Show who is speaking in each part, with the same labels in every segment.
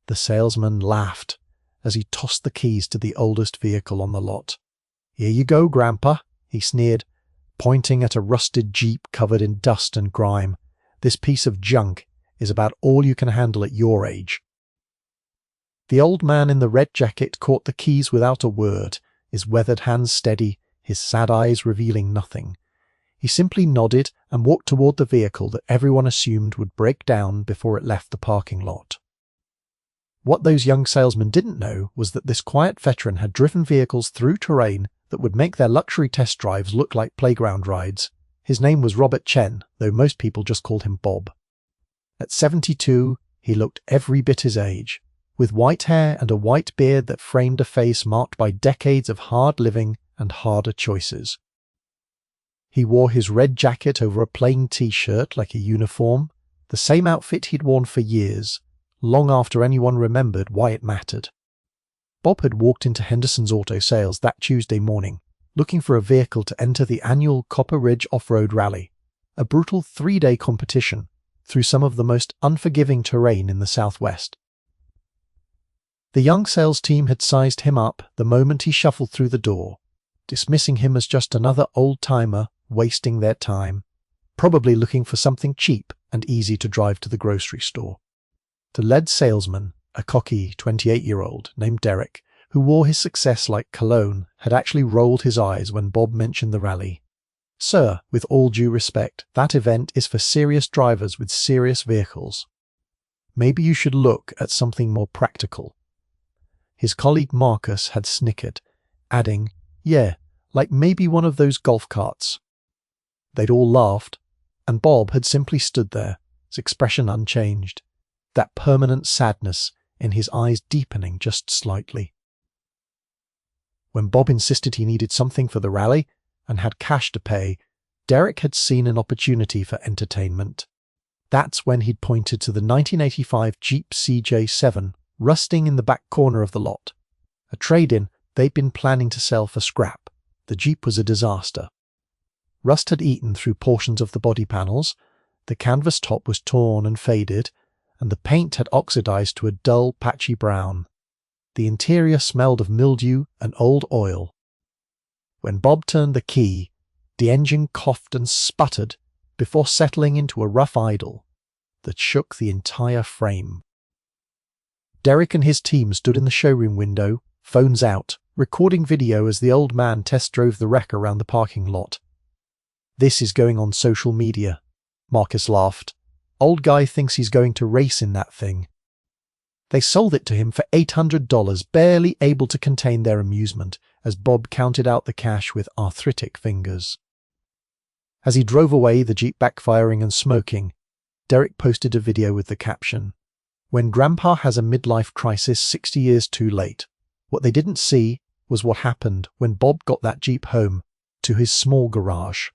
Speaker 1: The salesman laughed as he tossed the keys to the oldest vehicle on the lot. "Here you go, Grandpa," he sneered, pointing at a rusted Jeep covered in dust and grime. "This piece of junk is about all you can handle at your age." The old man in the red jacket caught the keys without a word, his weathered hands steady, his sad eyes revealing nothing. He simply nodded and walked toward the vehicle that everyone assumed would break down before it left the parking lot. What those young salesmen didn't know was that this quiet veteran had driven vehicles through terrain that would make their luxury test drives look like playground rides. His name was Robert Chen, though most people just called him Bob. At 72, he looked every bit his age, with white hair and a white beard that framed a face marked by decades of hard living and harder choices. He wore his red jacket over a plain t-shirt like a uniform, the same outfit he'd worn for years, long after anyone remembered why it mattered. Bob had walked into Henderson's Auto Sales that Tuesday morning, looking for a vehicle to enter the annual Copper Ridge Off-Road Rally, a brutal 3-day competition through some of the most unforgiving terrain in the Southwest. The young sales team had sized him up the moment he shuffled through the door, dismissing him as just another old-timer wasting their time, probably looking for something cheap and easy to drive to the grocery store. The lead salesman, a cocky 28-year-old named Derek, who wore his success like cologne, had actually rolled his eyes when Bob mentioned the rally. "Sir, with all due respect, that event is for serious drivers with serious vehicles. Maybe you should look at something more practical." His colleague Marcus had snickered, adding, "Yeah, like maybe one of those golf carts." They'd all laughed, and Bob had simply stood there, his expression unchanged, that permanent sadness in his eyes deepening just slightly. When Bob insisted he needed something for the rally and had cash to pay, Derek had seen an opportunity for entertainment. That's when he'd pointed to the 1985 Jeep CJ7 rusting in the back corner of the lot, a trade-in they'd been planning to sell for scrap. The Jeep was a disaster. Rust had eaten through portions of the body panels, the canvas top was torn and faded, and the paint had oxidized to a dull, patchy brown. The interior smelled of mildew and old oil. When Bob turned the key, the engine coughed and sputtered before settling into a rough idle that shook the entire frame. Derek and his team stood in the showroom window, phones out, recording video as the old man test drove the wreck around the parking lot. "This is going on social media," Marcus laughed. "Old guy thinks he's going to race in that thing." They sold it to him for $800, barely able to contain their amusement as Bob counted out the cash with arthritic fingers. As he drove away, the Jeep backfiring and smoking, Derek posted a video with the caption, "When Grandpa has a midlife crisis 60 years too late." What they didn't see was what happened when Bob got that Jeep home to his small garage.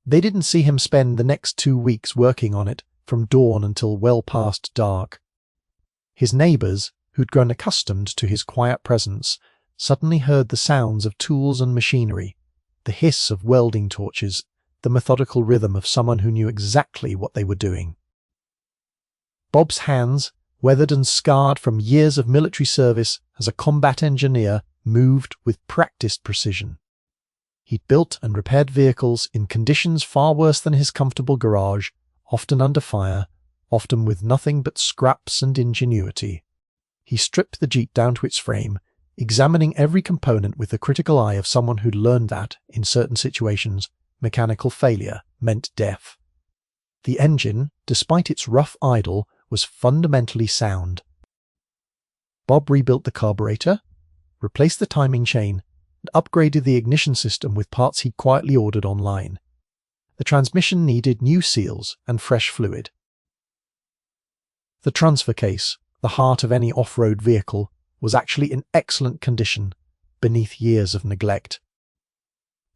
Speaker 1: They didn't see him spend the next 2 weeks working on it from dawn until well past dark. His neighbors, who'd grown accustomed to his quiet presence, suddenly heard the sounds of tools and machinery, the hiss of welding torches, the methodical rhythm of someone who knew exactly what they were doing. Bob's hands, weathered and scarred from years of military service as a combat engineer, moved with practiced precision. He'd built and repaired vehicles in conditions far worse than his comfortable garage, often under fire, often with nothing but scraps and ingenuity. He stripped the Jeep down to its frame, examining every component with the critical eye of someone who'd learned that, in certain situations, mechanical failure meant death. The engine, despite its rough idle, was fundamentally sound. Bob rebuilt the carburetor, replaced the timing chain, and upgraded the ignition system with parts he'd quietly ordered online. The transmission needed new seals and fresh fluid. The transfer case, the heart of any off-road vehicle, was actually in excellent condition, beneath years of neglect.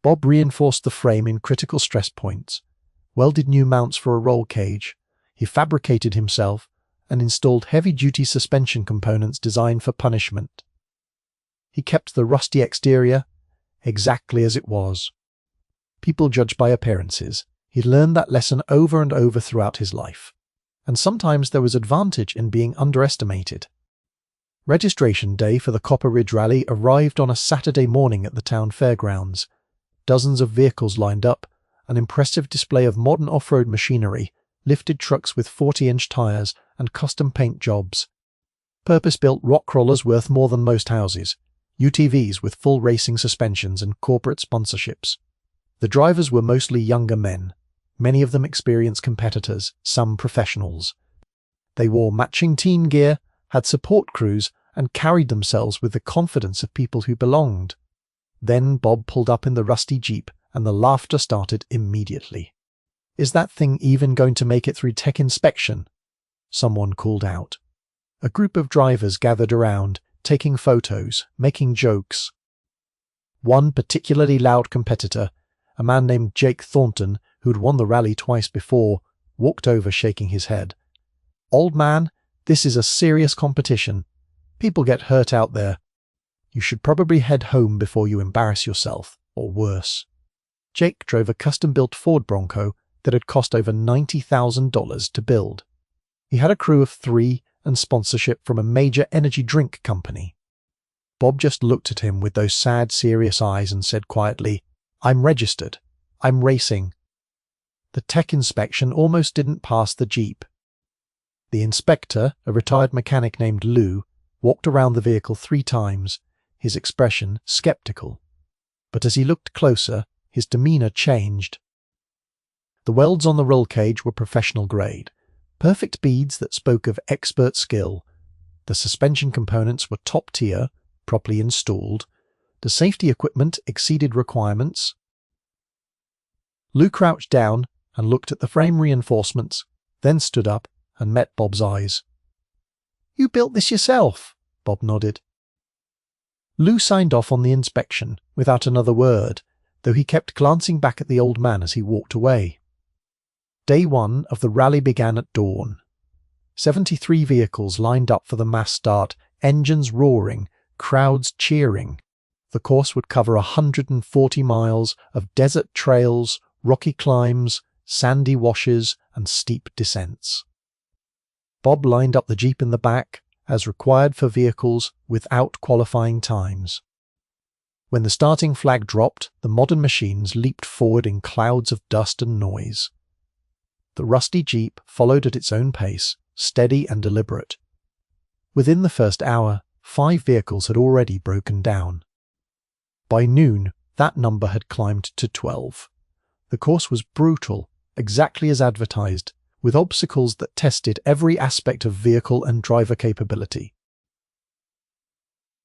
Speaker 1: Bob reinforced the frame in critical stress points, welded new mounts for a roll cage, he fabricated himself, and installed heavy-duty suspension components designed for punishment. He kept the rusty exterior exactly as it was. People judge by appearances. He'd learned that lesson over and over throughout his life. and sometimes there was advantage in being underestimated. Registration day for the Copper Ridge Rally arrived on a Saturday morning at the town fairgrounds. Dozens of vehicles lined up, an impressive display of modern off-road machinery, lifted trucks with 40-inch tires, and custom paint jobs. Purpose-built rock crawlers worth more than most houses, UTVs with full racing suspensions and corporate sponsorships. The drivers were mostly younger men, many of them experienced competitors, some professionals. They wore matching team gear, had support crews, and carried themselves with the confidence of people who belonged. Then Bob pulled up in the rusty Jeep, and the laughter started immediately. "Is that thing even going to make it through tech inspection?" someone called out. A group of drivers gathered around, taking photos, making jokes. One particularly loud competitor, a man named Jake Thornton, who'd won the rally twice before, walked over shaking his head. "Old man, this is a serious competition. People get hurt out there. You should probably head home before you embarrass yourself, or worse." Jake drove a custom-built Ford Bronco that had cost over $90,000 to build. He had a crew of 3 and sponsorship from a major energy drink company. Bob just looked at him with those sad, serious eyes and said quietly, "I'm registered. I'm racing." The tech inspection almost didn't pass the Jeep. The inspector, a retired mechanic named Lou, walked around the vehicle 3 times, his expression skeptical. But as he looked closer, his demeanor changed. The welds on the roll cage were professional grade, perfect beads that spoke of expert skill. The suspension components were top tier, properly installed. The safety equipment exceeded requirements. Lou crouched down and looked at the frame reinforcements, then stood up and met Bob's eyes. "You built this yourself?" Bob nodded. Lou signed off on the inspection without another word, though he kept glancing back at the old man as he walked away. Day 1 of the rally began at dawn. 73 vehicles lined up for the mass start, engines roaring, crowds cheering. The course would cover 140 miles of desert trails, rocky climbs, sandy washes, and steep descents. Bob lined up the Jeep in the back, as required for vehicles without qualifying times. When the starting flag dropped, the modern machines leaped forward in clouds of dust and noise. The rusty Jeep followed at its own pace, steady and deliberate. Within the first hour, 5 vehicles had already broken down. By noon, that number had climbed to 12. The course was brutal, exactly as advertised, with obstacles that tested every aspect of vehicle and driver capability.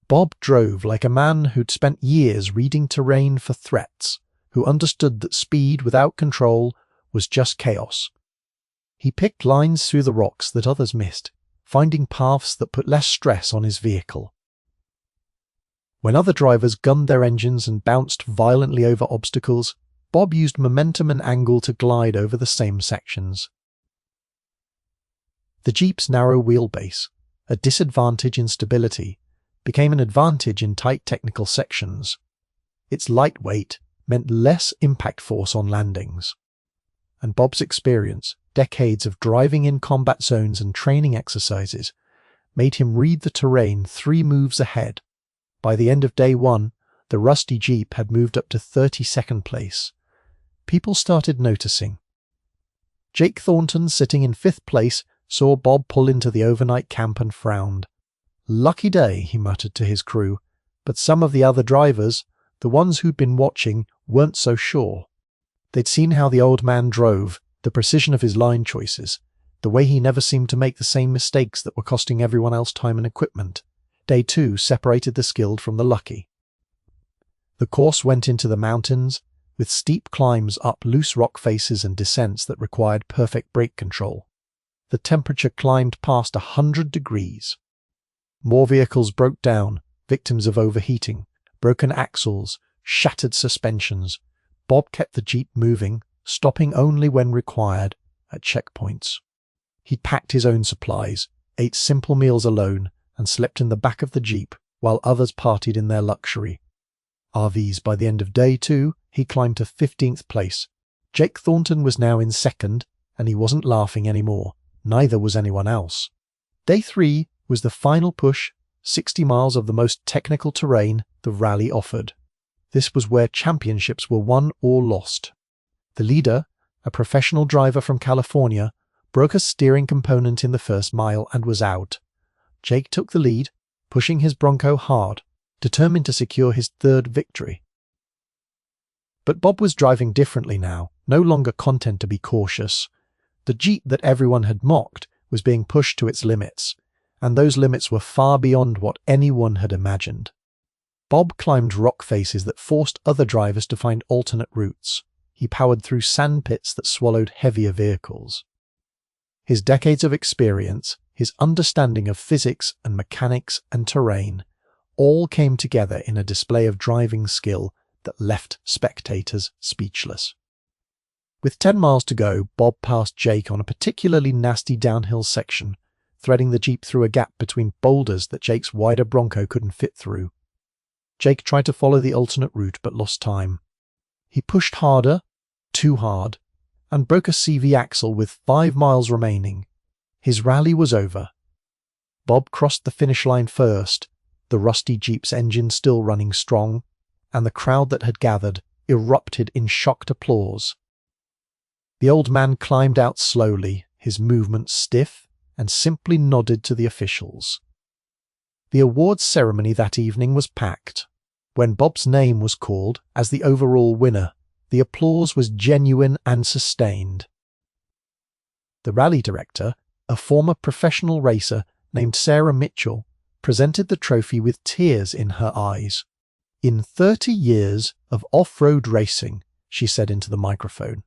Speaker 1: Bob drove like a man who'd spent years reading terrain for threats, who understood that speed without control was just chaos. He picked lines through the rocks that others missed, finding paths that put less stress on his vehicle. When other drivers gunned their engines and bounced violently over obstacles, Bob used momentum and angle to glide over the same sections. The Jeep's narrow wheelbase, a disadvantage in stability, became an advantage in tight technical sections. Its lightweight meant less impact force on landings. And Bob's experience, decades of driving in combat zones and training exercises, made him read the terrain 3 moves ahead. By the end of day 1, the rusty Jeep had moved up to 32nd place. People started noticing. Jake Thornton, sitting in 5th place, saw Bob pull into the overnight camp and frowned. "Lucky day," he muttered to his crew, but some of the other drivers, the ones who'd been watching, weren't so sure. They'd seen how the old man drove, the precision of his line choices, the way he never seemed to make the same mistakes that were costing everyone else time and equipment. Day 2 separated the skilled from the lucky. The course went into the mountains, with steep climbs up loose rock faces and descents that required perfect brake control. The temperature climbed past 100 degrees. More vehicles broke down, victims of overheating, broken axles, shattered suspensions. Bob kept the Jeep moving, stopping only when required, at checkpoints. He packed his own supplies, ate simple meals alone, and slept in the back of the Jeep while others partied in their luxury. RVs by the end of day 2, he climbed to 15th place. Jake Thornton was now in 2nd, and he wasn't laughing anymore. Neither was anyone else. Day 3 was the final push, 60 miles of the most technical terrain the rally offered. This was where championships were won or lost. The leader, a professional driver from California, broke a steering component in the first mile and was out. Jake took the lead, pushing his Bronco hard, determined to secure his third victory. But Bob was driving differently now, no longer content to be cautious. The Jeep that everyone had mocked was being pushed to its limits, and those limits were far beyond what anyone had imagined. Bob climbed rock faces that forced other drivers to find alternate routes. He powered through sand pits that swallowed heavier vehicles. His decades of experience, his understanding of physics and mechanics and terrain, all came together in a display of driving skill that left spectators speechless. With 10 miles to go, Bob passed Jake on a particularly nasty downhill section, threading the Jeep through a gap between boulders that Jake's wider Bronco couldn't fit through. Jake tried to follow the alternate route but lost time. He pushed harder, too hard, and broke a CV axle with 5 miles remaining. His rally was over. Bob crossed the finish line first, the rusty Jeep's engine still running strong, and the crowd that had gathered erupted in shocked applause. The old man climbed out slowly, his movements stiff, and simply nodded to the officials. The awards ceremony that evening was packed. When Bob's name was called as the overall winner, the applause was genuine and sustained. The rally director, a former professional racer named Sarah Mitchell, presented the trophy with tears in her eyes. "In 30 years of off-road racing," she said into the microphone,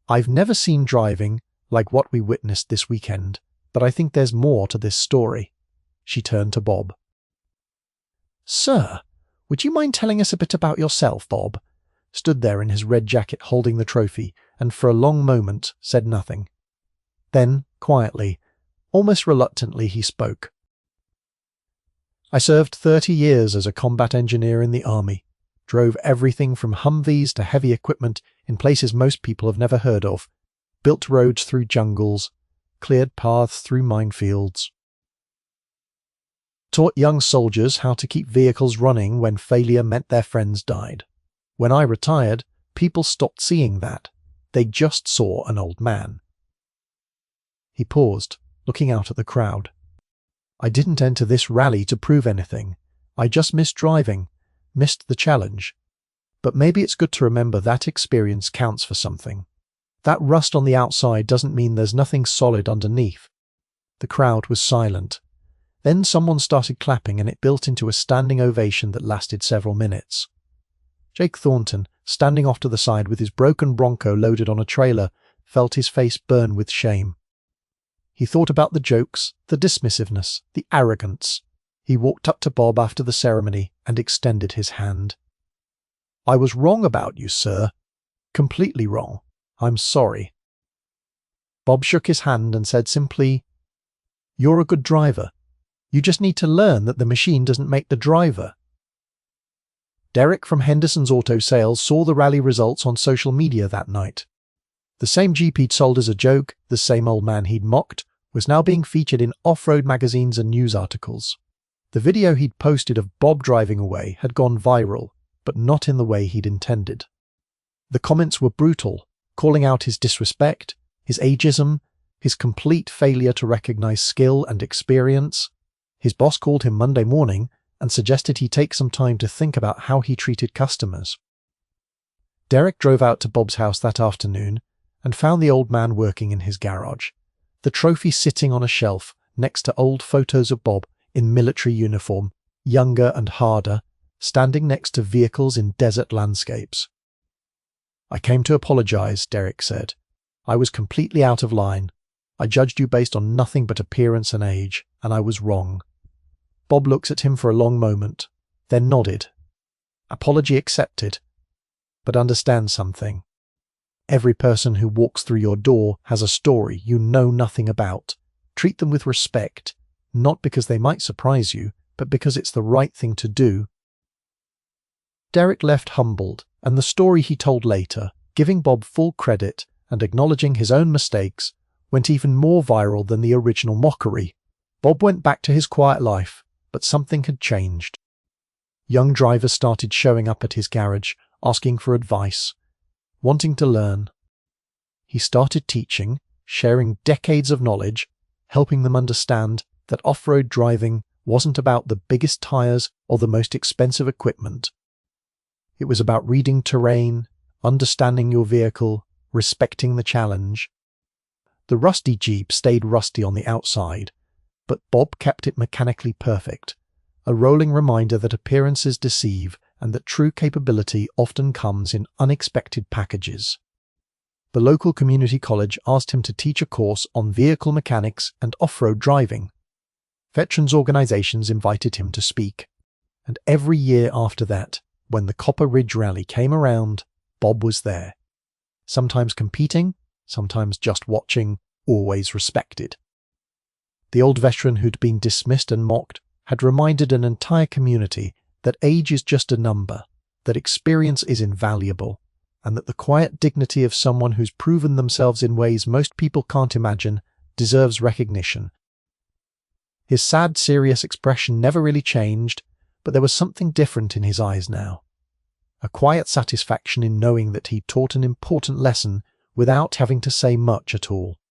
Speaker 1: "I've never seen driving like what we witnessed this weekend, but I think there's more to this story." She turned to Bob. "Sir, would you mind telling us a bit about yourself?" Bob stood there in his red jacket holding the trophy and for a long moment said nothing. Then, quietly, almost reluctantly, he spoke. "I served 30 years as a combat engineer in the Army, drove everything from Humvees to heavy equipment in places most people have never heard of, built roads through jungles, cleared paths through minefields. Taught young soldiers how to keep vehicles running when failure meant their friends died. When I retired, people stopped seeing that. They just saw an old man." He paused, looking out at the crowd. "I didn't enter this rally to prove anything. I just missed driving, missed the challenge. But maybe it's good to remember that experience counts for something. That rust on the outside doesn't mean there's nothing solid underneath." The crowd was silent. Then someone started clapping and it built into a standing ovation that lasted several minutes. Jake Thornton, standing off to the side with his broken Bronco loaded on a trailer, felt his face burn with shame. He thought about the jokes, the dismissiveness, the arrogance. He walked up to Bob after the ceremony and extended his hand. "I was wrong about you, sir. Completely wrong. I'm sorry." Bob shook his hand and said simply, "You're a good driver. You just need to learn that the machine doesn't make the driver." Derek from Henderson's Auto Sales saw the rally results on social media that night. The same Jeep he'd sold as a joke, the same old man he'd mocked, was now being featured in off-road magazines and news articles. The video he'd posted of Bob driving away had gone viral, but not in the way he'd intended. The comments were brutal, calling out his disrespect, his ageism, his complete failure to recognize skill and experience. His boss called him Monday morning and suggested he take some time to think about how he treated customers. Derek drove out to Bob's house that afternoon and found the old man working in his garage, the trophy sitting on a shelf next to old photos of Bob in military uniform, younger and harder, standing next to vehicles in desert landscapes. "I came to apologize," Derek said. "I was completely out of line. I judged you based on nothing but appearance and age, and I was wrong." Bob looked at him for a long moment, then nodded. "Apology accepted. But understand something. Every person who walks through your door has a story you know nothing about. Treat them with respect, not because they might surprise you, but because it's the right thing to do." Derek left humbled, and the story he told later, giving Bob full credit and acknowledging his own mistakes, went even more viral than the original mockery. Bob went back to his quiet life, but something had changed. Young drivers started showing up at his garage, asking for advice, wanting to learn. He started teaching, sharing decades of knowledge, helping them understand that off-road driving wasn't about the biggest tires or the most expensive equipment. It was about reading terrain, understanding your vehicle, respecting the challenge. The rusty Jeep stayed rusty on the outside, but Bob kept it mechanically perfect, a rolling reminder that appearances deceive and that true capability often comes in unexpected packages. The local community college asked him to teach a course on vehicle mechanics and off-road driving. Veterans organizations invited him to speak, and every year after that, when the Copper Ridge Rally came around, Bob was there. Sometimes competing, sometimes just watching, always respected. The old veteran who'd been dismissed and mocked had reminded an entire community that age is just a number, that experience is invaluable, and that the quiet dignity of someone who's proven themselves in ways most people can't imagine deserves recognition. His sad, serious expression never really changed, but there was something different in his eyes now. A quiet satisfaction in knowing that he taught an important lesson without having to say much at all.